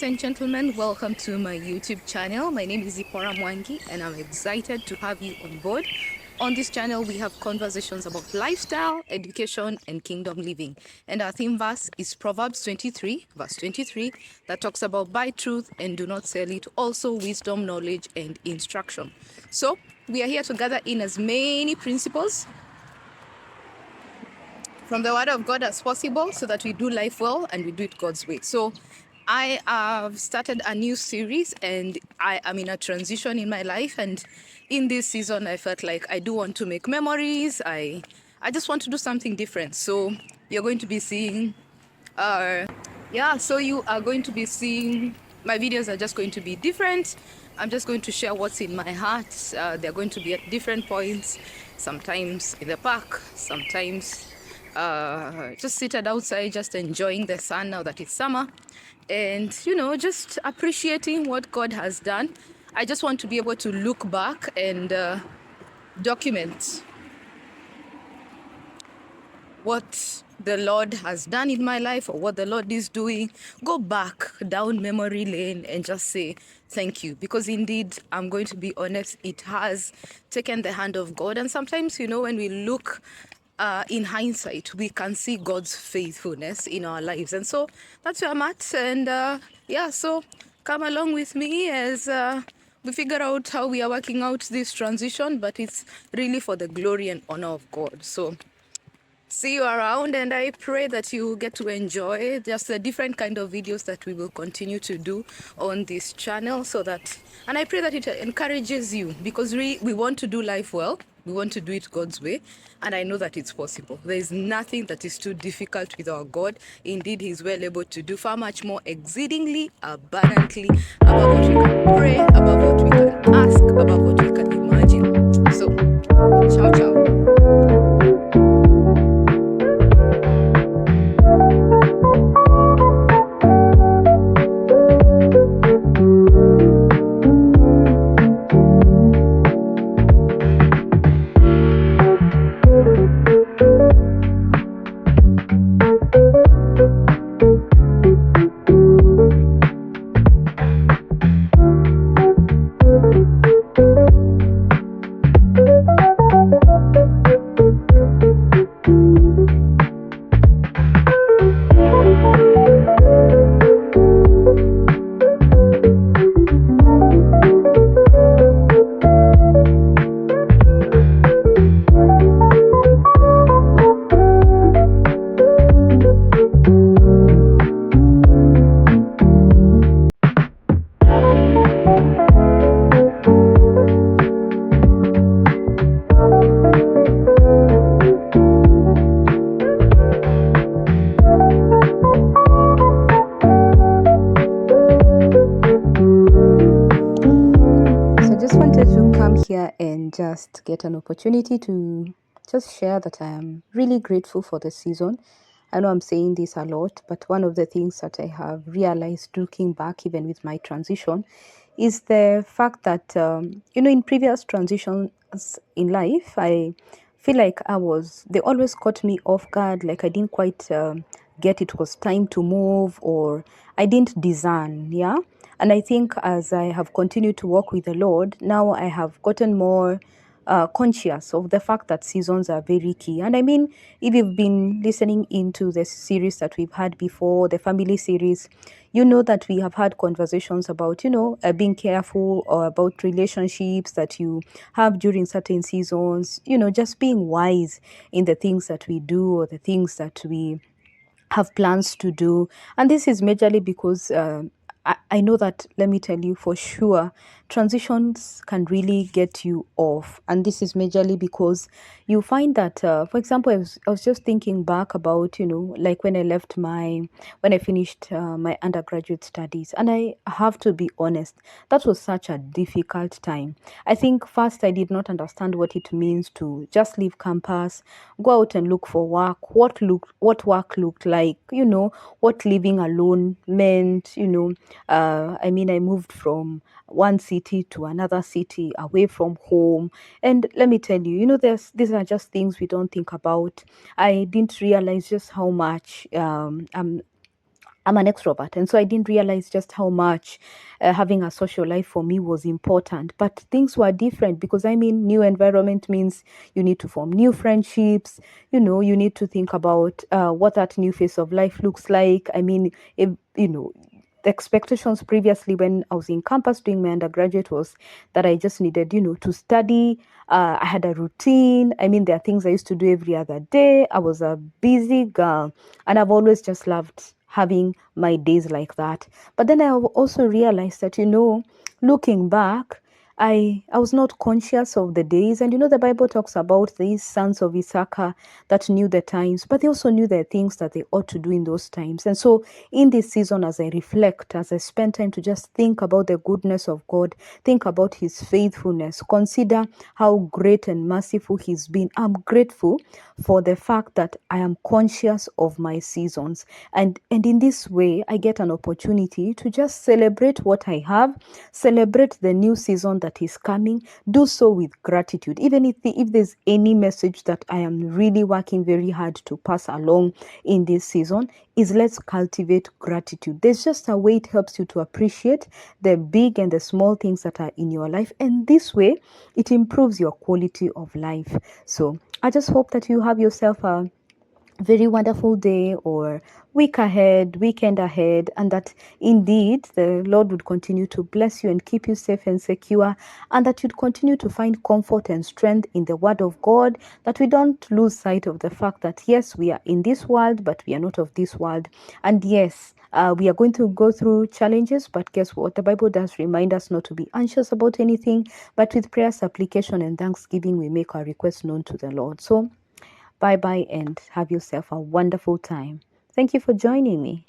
Ladies and gentlemen, welcome to my YouTube channel. My name is Zipporah Mwangi and I'm excited to have you on board. On this channel, we have conversations about lifestyle, education, and kingdom living. And our theme verse is Proverbs 23, verse 23, that talks about buy truth and do not sell it, also wisdom, knowledge, and instruction. So we are here to gather in as many principles from the word of God as possible so that we do life well and we do it God's way. So I have started a new series and I am in a transition in my life, and in this season I felt like I do want to make memories. I just want to do something different. So you're going to be seeing so you are going to be seeing my videos are just going to be different. I'm just going to share what's in my heart. They're going to be at different points, sometimes in the park, sometimes just seated outside, just enjoying the sun now that it's summer, and just appreciating what God has done. I just want to be able to look back and document what the Lord has done in my life or what the Lord is doing. Go back down memory lane and just say thank you, because indeed, I'm going to be honest, it has taken the hand of God. And sometimes, when we look in hindsight, we can see God's faithfulness in our lives. And so that's where I'm at. And so come along with me as we figure out how we are working out this transition, but it's really for the glory and honor of God. So see you around, and I pray that you get to enjoy just the different kind of videos that we will continue to do on this channel, and I pray that it encourages you, because we want to do life well. We want to do it God's way, and I know that it's possible. There is nothing that is too difficult with our God. Indeed, He's well able to do far much more, exceedingly abundantly, above what we can pray, above what we can ask, above what we can imagine. So, ciao, ciao. Here and just get an opportunity to just share that I am really grateful for the season. I know I'm saying this a lot, but one of the things that I have realized looking back, even with my transition, is the fact that, in previous transitions in life, I feel like they always caught me off guard, like I didn't quite get it was time to move, or I didn't discern, yeah? And I think as I have continued to walk with the Lord, now I have gotten more conscious of the fact that seasons are very key. And I mean, if you've been listening into the series that we've had before, the family series, you know that we have had conversations about, being careful, or about relationships that you have during certain seasons, just being wise in the things that we do or the things that we have plans to do. And this is majorly because I know that, let me tell you for sure, transitions can really get you off. And this is majorly because you find that, for example, I was just thinking back about, like when I finished my undergraduate studies. And I have to be honest, that was such a difficult time. I think first I did not understand what it means to just leave campus, go out and look for work, what work looked like, what living alone meant, I mean, I moved from one city to another city, away from home. And let me tell you, these are just things we don't think about. I didn't realize just how much I'm an extrovert, and so I didn't realize just how much having a social life for me was important. But things were different because I mean, new environment means you need to form new friendships. You need to think about what that new phase of life looks like. I mean, if the expectations previously when I was in campus doing my undergraduate was that I just needed, to study. I had a routine. I mean, there are things I used to do every other day. I was a busy girl, and I've always just loved having my days like that. But then I also realized that, looking back, I was not conscious of the days. And the Bible talks about these sons of Issachar that knew the times, but they also knew the things that they ought to do in those times. And so in this season, as I reflect, as I spend time to just think about the goodness of God, think about his faithfulness, consider how great and merciful he's been, I'm grateful for the fact that I am conscious of my seasons. And in this way, I get an opportunity to just celebrate what I have, celebrate the new season that is coming, do so with gratitude. Even if there's any message that I am really working very hard to pass along in this season, is let's cultivate gratitude. There's just a way it helps you to appreciate the big and the small things that are in your life. And this way, it improves your quality of life. So I just hope that you have yourself a very wonderful day or week ahead, weekend ahead, and that indeed the Lord would continue to bless you and keep you safe and secure, and that you'd continue to find comfort and strength in the Word of God, that we don't lose sight of the fact that yes, we are in this world, but we are not of this world. And yes, we are going to go through challenges, but guess what? The Bible does remind us not to be anxious about anything, but with prayer, supplication, and thanksgiving, we make our requests known to the Lord. So bye bye and have yourself a wonderful time. Thank you for joining me.